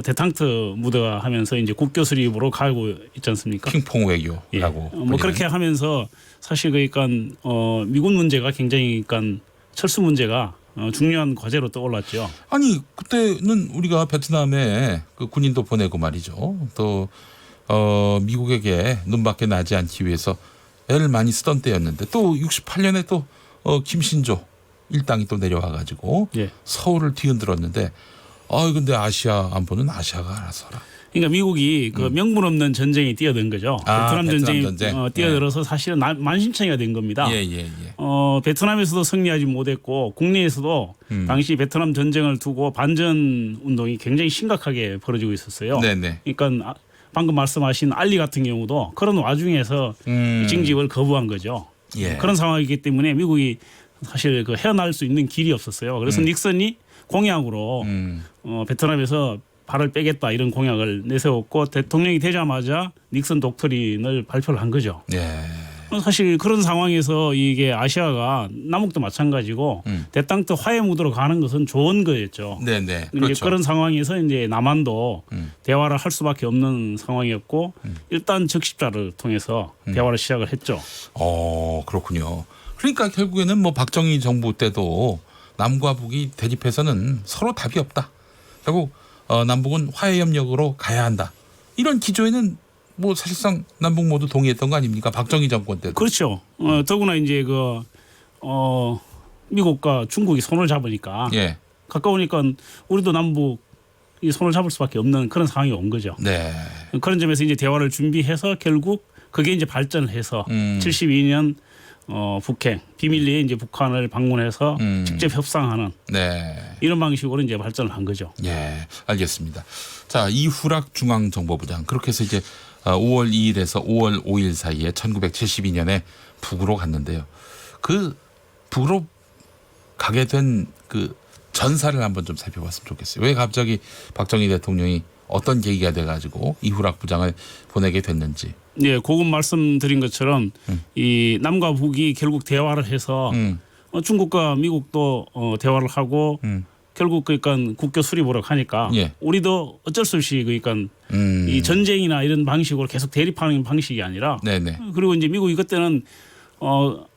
대탕트 무대가 하면서 이제 국교 수립으로 가고 있지 않습니까? 핑퐁 외교라고. 예. 뭐 그렇게 하면서 사실 그러니까 미군 문제가 굉장히 그러니까 철수 문제가 중요한 과제로 떠올랐죠. 아니 그때는 우리가 베트남에 그 군인도 보내고 말이죠. 또 미국에게 눈밖에 나지 않기 위해서 애를 많이 쓰던 때였는데 또 68년에 또 김신조 일당이 또 내려와 가지고 예. 서울을 뒤흔들었는데 근데 아시아 안보는 아시아가 알아서 하라. 그러니까 미국이 그 명분 없는 전쟁에 뛰어든 거죠. 베트남 전쟁에 전쟁. 뛰어들어서 사실은 만신창이가 된 겁니다. 예. 베트남에서도 승리하지 못했고 국내에서도 당시 베트남 전쟁을 두고 반전 운동이 굉장히 심각하게 벌어지고 있었어요. 네네. 그러니까 방금 말씀하신 알리 같은 경우도 그런 와중에서 징집을 거부한 거죠. 예. 그런 상황이기 때문에 미국이 사실 그 헤어날 수 있는 길이 없었어요. 그래서 닉슨이 공약으로 베트남에서 발을 빼겠다 이런 공약을 내세웠고 대통령이 되자마자 닉슨 독트린을 발표를 한 거죠. 예. 사실 그런 상황에서 이게 아시아가 남북도 마찬가지고 대땅트 화해 무드로 가는 것은 좋은 거였죠. 네네. 이제 그렇죠. 그런 상황에서 이제 남한도 대화를 할 수밖에 없는 상황이었고 일단 적십자를 통해서 대화를 시작을 했죠. 그렇군요. 그러니까 결국에는 뭐 박정희 정부 때도 남과 북이 대립해서는 서로 답이 없다. 결국 남북은 화해 협력으로 가야 한다. 이런 기조에는 뭐 사실상 남북 모두 동의했던 거 아닙니까? 박정희 정권 때도. 그렇죠. 더구나 이제 그 미국과 중국이 손을 잡으니까 예. 가까우니까 우리도 남북이 손을 잡을 수밖에 없는 그런 상황이 온 거죠. 네. 그런 점에서 이제 대화를 준비해서 결국 그게 이제 발전을 해서 72년 북행 비밀리에 이제 북한을 방문해서 직접 협상하는 네. 이런 방식으로 이제 발전을 한 거죠. 예, 알겠습니다. 자, 이후락 중앙정보부장 그렇게 해서 이제 5월 2일에서 5월 5일 사이에 1972년에 북으로 갔는데요. 그 북으로 가게 된 그 전사를 한번 좀 살펴봤으면 좋겠어요. 왜 갑자기 박정희 대통령이 어떤 계기가 돼가지고 이후락 부장을 보내게 됐는지. 예, 고금 말씀드린 것처럼 이 남과 북이 결국 대화를 해서 중국과 미국도 대화를 하고 결국 그러니까 국교 수립으로 가니까 예. 우리도 어쩔 수 없이 그러니까 이 전쟁이나 이런 방식으로 계속 대립하는 방식이 아니라 네네. 그리고 이제 미국이 그때는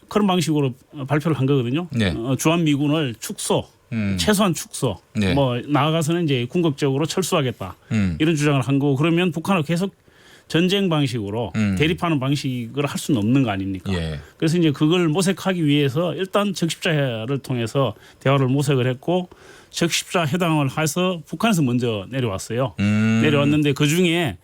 그런 방식으로 발표를 한 거거든요. 네. 주한미군을 축소, 최소한 축소, 네. 뭐 나아가서는 이제 궁극적으로 철수하겠다 이런 주장을 한 거고 그러면 북한을 계속 전쟁 방식으로 대립하는 방식을 할 수는 없는 거 아닙니까? 예. 그래서 이제 그걸 모색하기 위해서 일단 적십자를 통해서 대화를 모색을 했고 적십자 회담을 해서 북한에서 먼저 내려왔어요. 내려왔는데 그 중에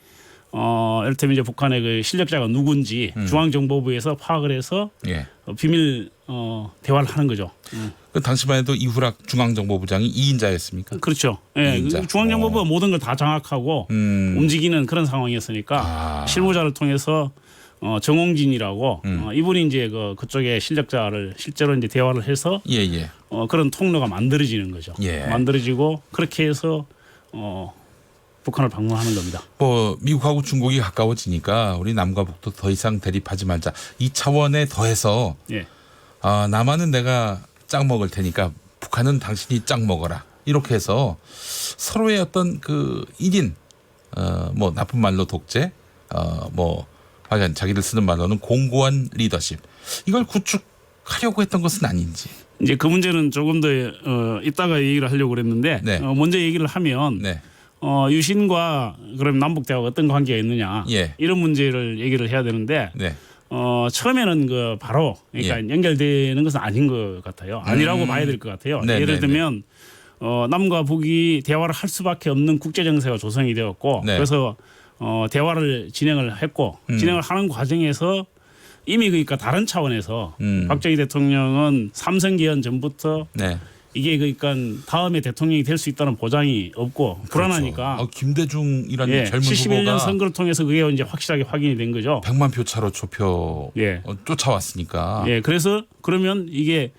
이를테면 이제 북한의 그 실력자가 누군지 중앙정보부에서 파악을 해서 예. 비밀 대화를 하는 거죠. 그 당시만 해도 이후락 중앙정보부장이 2인자였습니까? 그렇죠. 예, 이인자. 중앙정보부가 모든 걸 다 장악하고 움직이는 그런 상황이었으니까 실무자를 통해서 정홍진이라고 이분이 이제 그쪽에 실력자를 실제로 이제 대화를 해서 예예. 그런 통로가 만들어지는 거죠. 예. 만들어지고 그렇게 해서 북한을 방문하는 겁니다. 뭐 미국하고 중국이 가까워지니까 우리 남과 북도 더 이상 대립하지 말자 이 차원에 더해서 예. 남한은 내가 짝 먹을 테니까 북한은 당신이 짝 먹어라 이렇게 해서 서로의 어떤 그 1인 뭐 나쁜 말로 독재 뭐 하여간 자기들 쓰는 말로는 공고한 리더십 이걸 구축하려고 했던 것은 아닌지. 이제 그 문제는 조금 더 이따가 얘기를 하려고 그랬는데 네. 먼저 얘기를 하면 네. 유신과 그럼 남북 대화가 어떤 관계가 있느냐 예. 이런 문제를 얘기를 해야 되는데 네. 처음에는 그 바로 그러니까 연결되는 것은 아닌 것 같아요. 아니라고 봐야 될 것 같아요. 네, 예를 네, 들면 남과 북이 대화를 할 수밖에 없는 국제 정세가 조성이 되었고 네. 그래서 대화를 진행을 했고 진행을 하는 과정에서 이미 그러니까 다른 차원에서 박정희 대통령은 삼선 개헌 전부터 네. 이게 그러니까 다음에 대통령이 될 수 있다는 보장이 없고 불안하니까 그렇죠. 김대중이라는 예, 젊은 71년 후보가 선거를 통해서 그게 이제 확실하게 확인이 된 거죠. 100만 표 차로 좁혀 예. 쫓아왔으니까. 예, 그래서 그러면 이게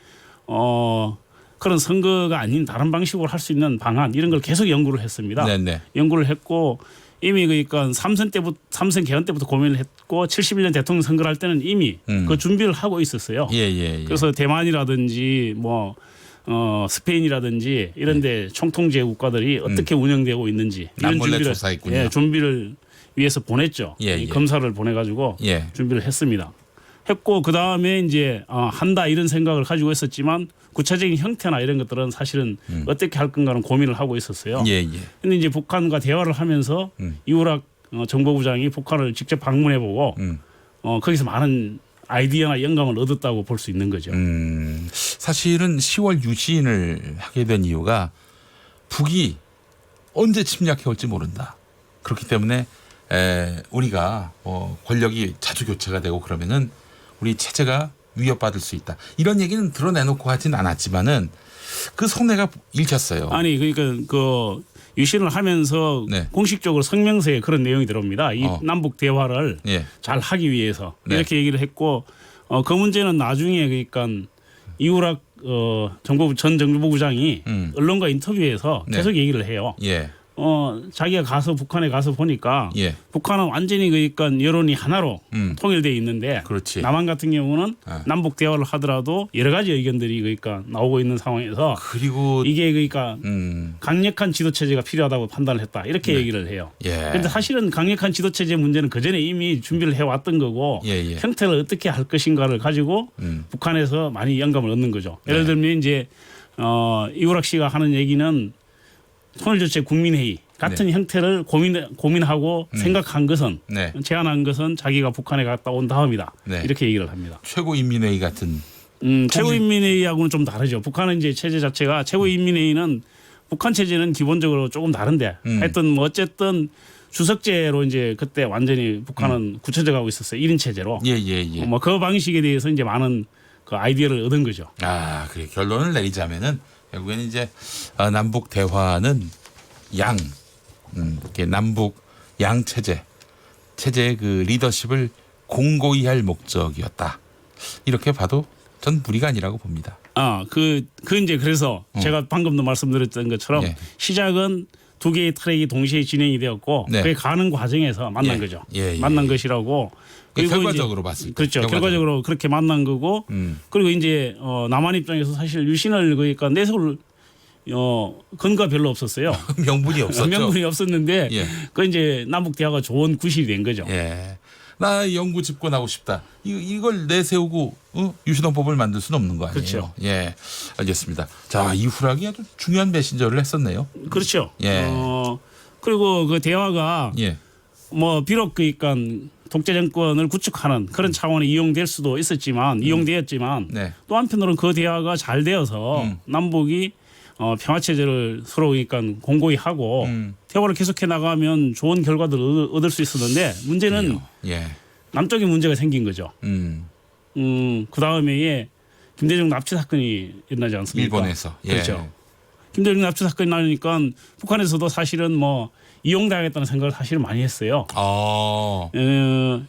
그런 선거가 아닌 다른 방식으로 할 수 있는 방안 이런 걸 계속 연구를 했습니다. 네네. 연구를 했고 이미 그러니까 삼선 개헌 때부터 고민을 했고 71년 대통령 선거를 할 때는 이미 그 준비를 하고 있었어요. 예. 그래서 대만이라든지 뭐 스페인이라든지 이런데 총통제 국가들이 어떻게 운영되고 있는지 이런 남몰래 준비를 조사했군요. 예, 준비를 위해서 보냈죠. 예, 이 예. 검사를 보내가지고 예. 준비를 했습니다. 했고 그 다음에 이제 한다 이런 생각을 가지고 있었지만 구체적인 형태나 이런 것들은 사실은 어떻게 할 건가는 고민을 하고 있었어요. 예. 근데 이제 북한과 대화를 하면서 이후락 정보부장이 북한을 직접 방문해보고 거기서 많은 아이디어나 영감을 얻었다고 볼 수 있는 거죠. 사실은 10월 유신을 하게 된 이유가 북이 언제 침략해 올지 모른다. 그렇기 때문에 우리가 권력이 자주 교체가 되고 그러면은 우리 체제가 위협받을 수 있다. 이런 얘기는 드러내놓고 하진 않았지만은 그 속내가 읽혔어요. 아니 그러니까 그 유신을 하면서 네. 공식적으로 성명서에 그런 내용이 들어옵니다. 이 남북 대화를 예. 잘 하기 위해서 네. 이렇게 얘기를 했고 그 문제는 나중에 그러니까 이후락 전 정보부장이 언론과 인터뷰에서 네. 계속 얘기를 해요. 예. 자기가 가서 북한에 가서 보니까 예. 북한은 완전히 그러니까 여론이 하나로 통일되어 있는데 그렇지. 남한 같은 경우는 남북 대화를 하더라도 여러 가지 의견들이 그러니까 나오고 있는 상황에서 그리고 이게 그러니까 강력한 지도 체제가 필요하다고 판단을 했다 이렇게 얘기를 해요. 그런데 예. 사실은 강력한 지도 체제 문제는 그 전에 이미 준비를 해왔던 거고 예. 형태를 어떻게 할 것인가를 가지고 북한에서 많이 영감을 얻는 거죠. 예를 들면 이제 이후락 씨가 하는 얘기는 통일조체 국민회의 같은 형태를 고민하고 생각한 것은 네. 제안한 것은 자기가 북한에 갔다 온 다음이다. 네. 이렇게 얘기를 합니다. 최고인민회의 같은 최고인민회의하고는 좀 다르죠. 북한은 이제 체제 자체가 최고인민회의는 북한 체제는 기본적으로 조금 다른데 하여튼 뭐 어쨌든 주석제로 이제 그때 완전히 북한은 굳혀져 가고 있었어요. 1인 체제로. 예. 뭐 그 방식에 대해서 이제 많은 그 아이디어를 얻은 거죠. 아, 그래. 결론을 내리자면은 결국에는 이제 남북 대화는 이렇게 남북 양 체제의 그 리더십을 공고히 할 목적이었다. 이렇게 봐도 전 무리가 아니라고 봅니다. 그 이제 그래서 제가 방금도 말씀드렸던 것처럼 예. 시작은 두 개의 트랙이 동시에 진행이 되었고 네. 그게 가는 과정에서 만난 거죠. 예. 만난 것이라고. 결과적으로 이제 봤을 때. 그렇죠. 결과적으로 그렇게 만난 거고 그리고 이제 남한 입장에서 사실 유신을 그러니까 내세울 근거가 별로 없었어요. 명분이 없었죠. 명분이 없었는데 예. 그 이제 남북 대화가 좋은 구실이 된 거죠. 예. 나 영구 집권하고 싶다. 이걸 내세우고 유신헌법을 만들 수는 없는 거 아니에요. 그렇죠. 예, 알겠습니다. 자, 이후락이 아주 중요한 메신저를 했었네요. 그렇죠. 예. 그리고 그 대화가 예. 뭐 비록 그러니까 독재 정권을 구축하는 그런 차원에 이용될 수도 있었지만 이용되었지만 네. 또 한편으로는 그 대화가 잘 되어서 남북이 평화 체제를 서로 그러니까 공고히 하고 대화를 계속해 나가면 좋은 결과들을 얻을 수 있었는데 문제는 예. 남쪽에 문제가 생긴 거죠. 그 다음에 김대중 납치 사건이 일어나지 않습니까? 일본에서. 예. 그렇죠. 김대중 납치 사건이 나니까 북한에서도 사실은 뭐 이용당하겠다는 생각을 사실 많이 했어요.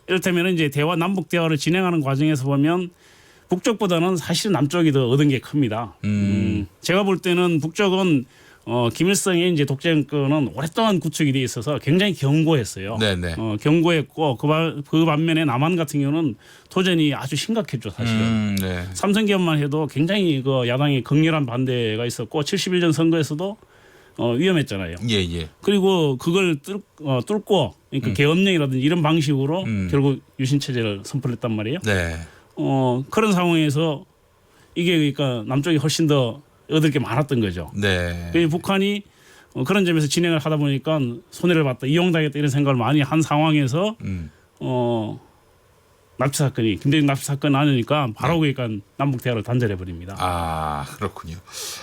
이를테면 이제 남북 대화를 진행하는 과정에서 보면 북쪽보다는 사실 남쪽이 더 얻은 게 큽니다. 제가 볼 때는 북쪽은 김일성의 이제 독재 정권은 오랫동안 구축이 돼 있어서 굉장히 견고했어요. 네네. 견고했고 그 반면에 남한 같은 경우는 도전이 아주 심각했죠, 사실은. 네. 삼성기업만 해도 굉장히 그 야당의 극렬한 반대가 있었고 71년 선거에서도 위험했잖아요. 예. 그리고 그걸 뚫고 그러니까 계엄령이라든지 이런 방식으로 결국 유신 체제를 선포했단 말이에요. 네. 그런 상황에서 이게 그러니까 남쪽이 훨씬 더 얻을 게 많았던 거죠. 네. 북한이 그런 점에서 진행을 하다 보니까 손해를 봤다, 이용당했다 이런 생각을 많이 한 상황에서 납치 사건이 김대중 납치 사건 나니까 바로 그러니까 남북 대화를 단절해 버립니다. 아, 그렇군요.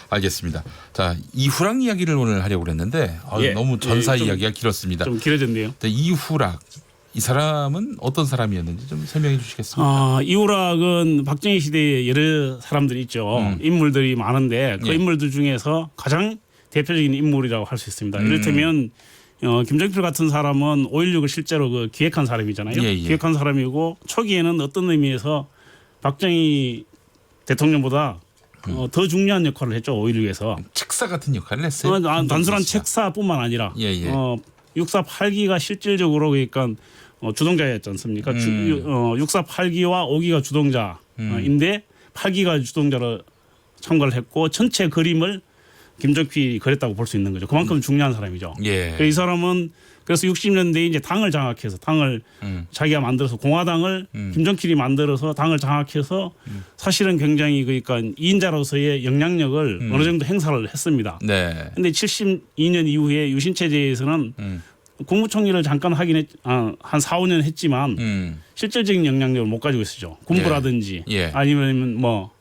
알겠습니다. 자, 이후락 이야기를 오늘 하려고 그랬는데 너무 전사 이야기가 길었습니다. 좀 길어졌네요. 이후락 이 사람은 어떤 사람이었는지 좀 설명해 주시겠습니까? 이후락은 박정희 시대에 여러 사람들이 있죠. 인물들이 많은데 그 예. 인물들 중에서 가장 대표적인 인물이라고 할 수 있습니다. 이를테면 김정필 같은 사람은 5.16을 실제로 그 기획한 사람이잖아요. 예. 기획한 사람이고 초기에는 어떤 의미에서 박정희 대통령보다 더 중요한 역할을 했죠. 5.16에서. 책사 같은 역할을 했어요. 단순한 책사뿐만 아니라 예. 육사 8기가 실질적으로 그러니까 주동자였지 않습니까? 6사 8기와 5기가 주동자인데 8기가 주동자로 참가를 했고 전체 그림을 김정필이 그렸다고 볼 수 있는 거죠. 그만큼 중요한 사람이죠. 예. 이 사람은 그래서 60년대에 이제 당을 장악해서 당을 자기가 만들어서 공화당을 김정필이 만들어서 당을 장악해서 사실은 굉장히 그러니까 2인자로서의 영향력을 어느 정도 행사를 했습니다. 네. 근데 72년 이후에 유신 체제에서는 국무총리를 잠깐 하긴 한 4, 5년 했지만 실질적인 영향력을 못 가지고 있었죠. 군부라든지 예. 아니면 뭐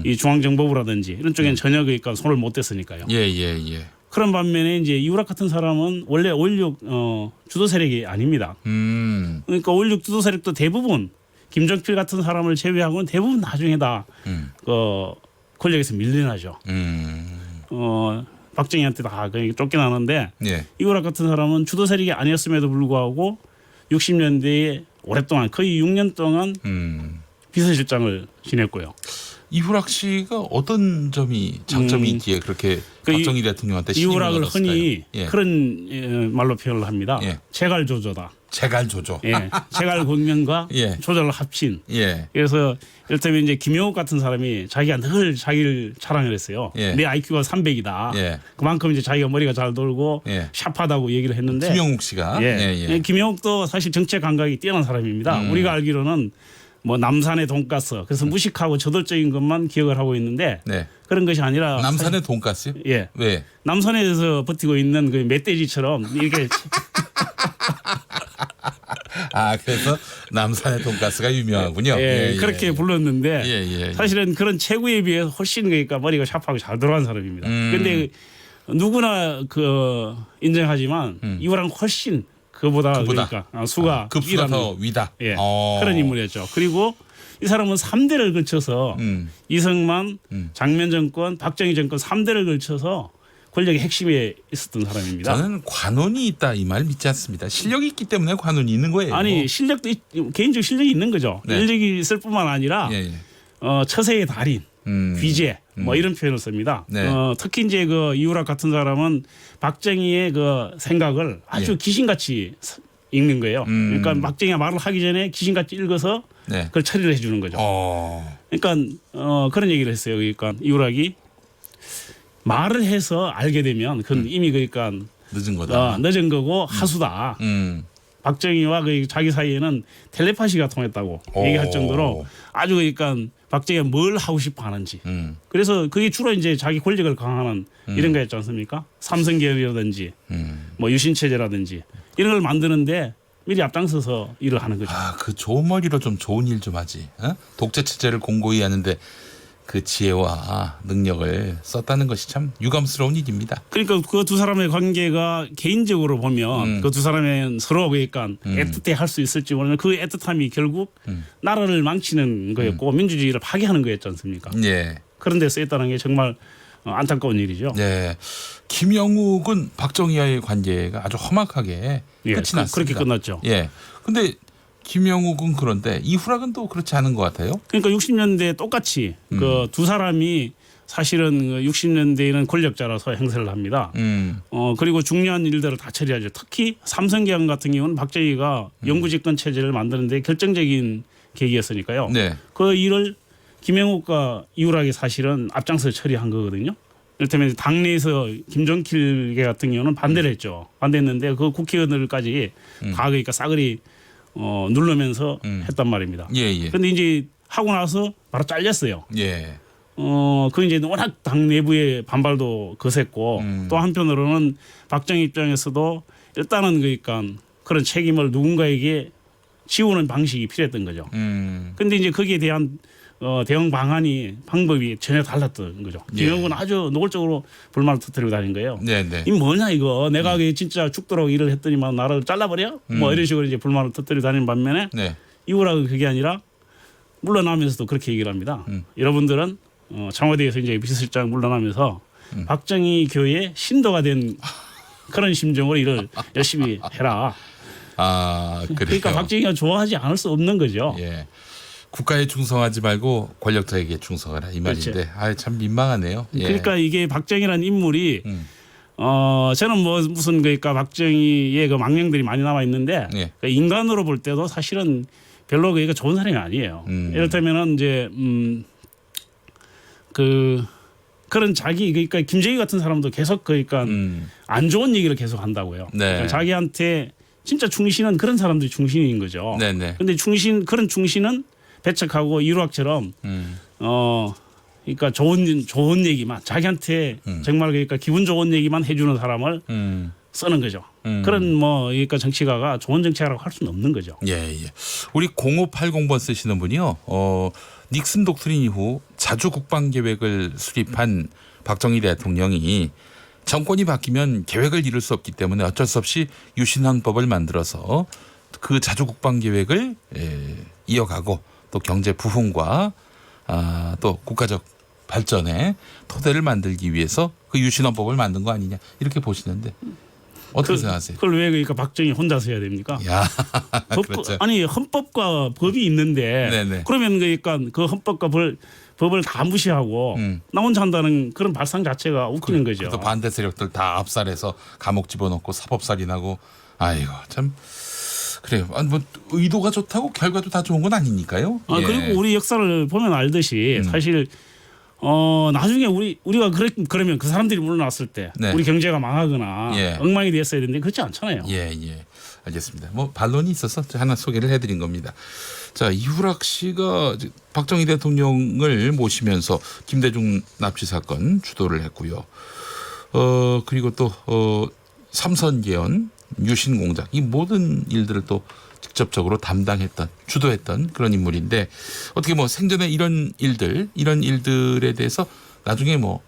이 중앙정보부라든지 이런 쪽에는 전혀 그러니까 손을 못 댔으니까요. 예. 그런 반면에 이제 이후락 같은 사람은 원래 5.16 주도 세력이 아닙니다. 그러니까 5.16 주도 세력도 대부분 김정필 같은 사람을 제외하고는 대부분 나중에 다 권력에서 밀려나죠. 박정희한테 다 쫓겨나는데 예. 이후락 같은 사람은 주도 세력이 아니었음에도 불구하고 60년대에 오랫동안 거의 6년 동안 비서실장을 지냈고요. 이후락 씨가 어떤 점이 장점이 있기에 그렇게 박정희 대통령한테 이후락을 흔히 예. 그런 말로 표현을 합니다. 예. 제갈조조다. 제갈조조. 예. 제갈 공명과 예. 조조를 합친. 예. 그래서 이를테면 이제 김영욱 같은 사람이 자기가 늘 자기를 자랑을 했어요. 예. 내 IQ가 300이다. 예. 그만큼 이제 자기가 머리가 잘 돌고 예. 샤프하다고 얘기를 했는데. 김영욱 씨가. 예. 김영욱도 사실 정책 감각이 뛰어난 사람입니다. 우리가 알기로는 뭐 남산의 돈가스 그래서 무식하고 저돌적인 것만 기억을 하고 있는데 네. 그런 것이 아니라 남산의 돈가스요? 예. 왜? 남산에서 버티고 있는 그 멧돼지처럼 이렇게 그래서 남산의 돈가스가 유명하군요. 예, 그렇게 불렀는데 예. 사실은 그런 체구에 비해 훨씬 그러니까 머리가 샤프하고 잘 들어간 사람입니다. 그런데 누구나 그 인정하지만 이후랑 훨씬 그보다 그러니까 수가 급수가 일하는 더 위다. 예, 그런 인물이었죠. 그리고 이 사람은 3대를 걸쳐서 이승만, 장면 정권, 박정희 정권 3대를 걸쳐서 권력의 핵심에 있었던 사람입니다. 저는 관운이 있다 이 말 믿지 않습니다. 실력이 있기 때문에 관운이 있는 거예요. 아니 실력도 개인적 실력이 있는 거죠. 네. 실력이 있을 뿐만 아니라 예. 처세의 달인, 귀재 뭐 이런 표현을 씁니다. 네. 특히 이제 그 이우락 같은 사람은 박정희의 그 생각을 아주 예. 귀신같이 읽는 거예요. 그러니까 박정희가 말을 하기 전에 귀신같이 읽어서 네. 그걸 처리를 해주는 거죠. 그러니까 그런 얘기를 했어요. 그러니까 이우락이 말을 해서 알게 되면 그건 이미 그러니까 늦은 거다. 늦은 거고 하수다. 박정희와 그 자기 사이에는 텔레파시가 통했다고 얘기할 정도로 아주 그러니까 박정희가 뭘 하고 싶어 하는지. 그래서 그게 주로 이제 자기 권력을 강화하는 이런 거였지 않습니까? 삼성계열이라든지 뭐 유신체제라든지 이런 걸 만드는데 미리 앞장서서 일을 하는 거죠. 그 좋은 머리로 좀 좋은 일 좀 하지. 독재 체제를 공고히 하는데 그 지혜와 능력을 썼다는 것이 참 유감스러운 일입니다. 그러니까 그 두 사람의 관계가 개인적으로 보면 그 두 사람의 서로 그러니까 애틋해 할 수 있을지 모르는 그 애틋함이 결국 나라를 망치는 거였고 민주주의를 파괴하는 거였지 않습니까? 예. 그런 데 쓰였다는 게 정말 안타까운 일이죠. 네. 김영욱은 박정희와의 관계가 아주 험악하게 예, 끝이 났습니다. 그렇게 끝났죠. 예. 근데 김영욱은 그런데 이후락은 또 그렇지 않은 것 같아요. 그러니까 60년대 똑같이 그 두 사람이 사실은 60년대에는 권력자라서 행세를 합니다. 그리고 중요한 일들을 다 처리하죠. 특히 삼성계약 같은 경우는 박정희가 영구집권 체제를 만드는데 결정적인 계기였으니까요. 네. 그 일을 김영욱과 이후락이 사실은 앞장서 처리한 거거든요. 이를테면 당내에서 김종필 같은 경우는 반대를 했죠. 반대했는데 그 국회의원들까지 다 그러니까 싸그리 누르면서 했단 말입니다. 예. 그런데 이제 하고 나서 바로 잘렸어요. 예. 그 이제 워낙 당 내부의 반발도 거셌고 또 한편으로는 박정희 입장에서도 일단은 그러니까 그런 책임을 누군가에게 지우는 방식이 필요했던 거죠. 그런데 이제 거기에 대한 대응 방법이 전혀 달랐던 거죠. 예. 김영욱은 아주 노골적으로 불만을 터뜨리고 다닌 거예요. 네. 이 뭐냐 이거 내가 진짜 죽도록 일을 했더니만 나를 잘라버려? 뭐 이런 식으로 이제 불만을 터뜨리고 다니는 반면에 네. 이후락은 그게 아니라 물러나면서도 그렇게 얘기를 합니다. 여러분들은 청와대에서 이제 비서실장 물러나면서 박정희 교회의 신도가 된 그런 심정으로 일을 열심히 해라. 그래요. 그러니까 박정희가 좋아하지 않을 수 없는 거죠. 예. 국가에 충성하지 말고 권력자에게 충성하라 이 말인데 그렇죠. 참 민망하네요. 예. 그러니까 이게 박정희라는 인물이 저는 뭐 무슨 그러니까 박정희의 그 망령들이 많이 남아 있는데 예. 그 인간으로 볼 때도 사실은 별로 그러니까 좋은 사람이 아니에요. 이를테면은 이제 그런 자기 그러니까 김정희 같은 사람도 계속 그러니까 안 좋은 얘기를 계속 한다고요. 네. 그러니까 자기한테 진짜 충신은 그런 사람들이 충신인 거죠. 네네. 그런데 그런 충신은 배척하고 이루학처럼 그러니까 좋은 얘기만 자기한테 정말 그러니까 기분 좋은 얘기만 해주는 사람을 쓰는 거죠. 그런 뭐 그러니까 정치가가 좋은 정치가라고 할 수는 없는 거죠. 예. 우리 0580번 쓰시는 분이요. 닉슨 독트린 이후 자주 국방 계획을 수립한 박정희 대통령이 정권이 바뀌면 계획을 이룰 수 없기 때문에 어쩔 수 없이 유신헌법을 만들어서 그 자주 국방 계획을 이어가고 또 경제 부흥과 또 국가적 발전의 토대를 만들기 위해서 그 유신헌법을 만든 거 아니냐 이렇게 보시는데 어떻게 생각하세요? 그걸 왜 그러니까 박정희 혼자서 해야 됩니까? 야, 그렇죠. 아니 헌법과 법이 있는데 네네. 그러면 그러니까 그 헌법과 법을 다 무시하고 나 혼자 한다는 그런 발상 자체가 웃기는 거죠. 또 반대 세력들 다 압살해서 감옥 집어넣고 사법살인하고 아이고 참 그래요. 뭐 의도가 좋다고 결과도 다 좋은 건 아니니까요. 예. 그리고 우리 역사를 보면 알듯이 사실 나중에 우리가 그러면 그 사람들이 물러났을 때 네. 우리 경제가 망하거나 예. 엉망이 됐어야 되는데 그렇지 않잖아요. 예. 알겠습니다. 뭐 반론이 있어서 하나 소개를 해드린 겁니다. 자, 이후락 씨가 박정희 대통령을 모시면서 김대중 납치 사건 주도를 했고요. 그리고 또 삼선개헌, 유신공작 이 모든 일들을 또 직접적으로 담당했던 주도했던 그런 인물인데 어떻게 뭐 생전에 이런 일들에 대해서 나중에 뭐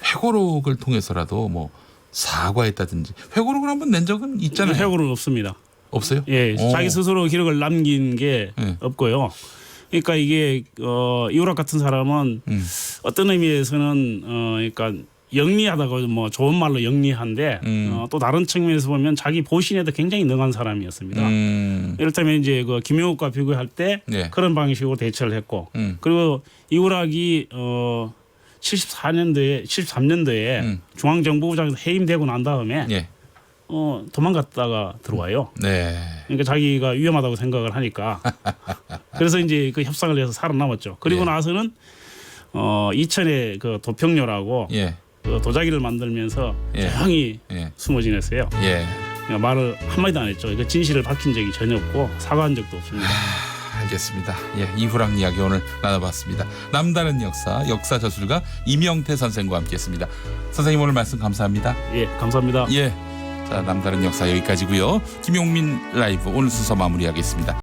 회고록을 통해서라도 뭐 사과했다든지 회고록을 한번 낸 적은 있잖아요. 회고록은 없습니다. 없어요? 예, 자기 스스로 기록을 남긴 게 네. 없고요. 그러니까 이게 이우락 같은 사람은 어떤 의미에서는 그러니까 영리하다고 뭐 좋은 말로 영리한데 또 다른 측면에서 보면 자기 보신에도 굉장히 능한 사람이었습니다. 이를테면 이제 그 김용욱과 비교할 때 네. 그런 방식으로 대처를 했고 그리고 이우락이 73년도에 중앙정보부장에서 해임되고 난 다음에 예. 도망갔다가 들어와요. 네. 그러니까 자기가 위험하다고 생각을 하니까 그래서 이제 그 협상을 해서 살아남았죠. 그리고 예. 나서는 이천에 그 도평료라고 예. 그 도자기를 만들면서 예. 조용히 예. 숨어 지냈어요. 예. 그러니까 말을 한마디도 안 했죠. 그 진실을 밝힌 적이 전혀 없고 사과한 적도 없습니다. 알겠습니다. 예, 이후락 이야기 오늘 나눠봤습니다. 남다른 역사 저술가 이명태 선생과 함께했습니다. 선생님 오늘 말씀 감사합니다. 예, 감사합니다. 예, 자 남다른 역사 여기까지고요. 김용민 라이브 오늘 순서 마무리하겠습니다.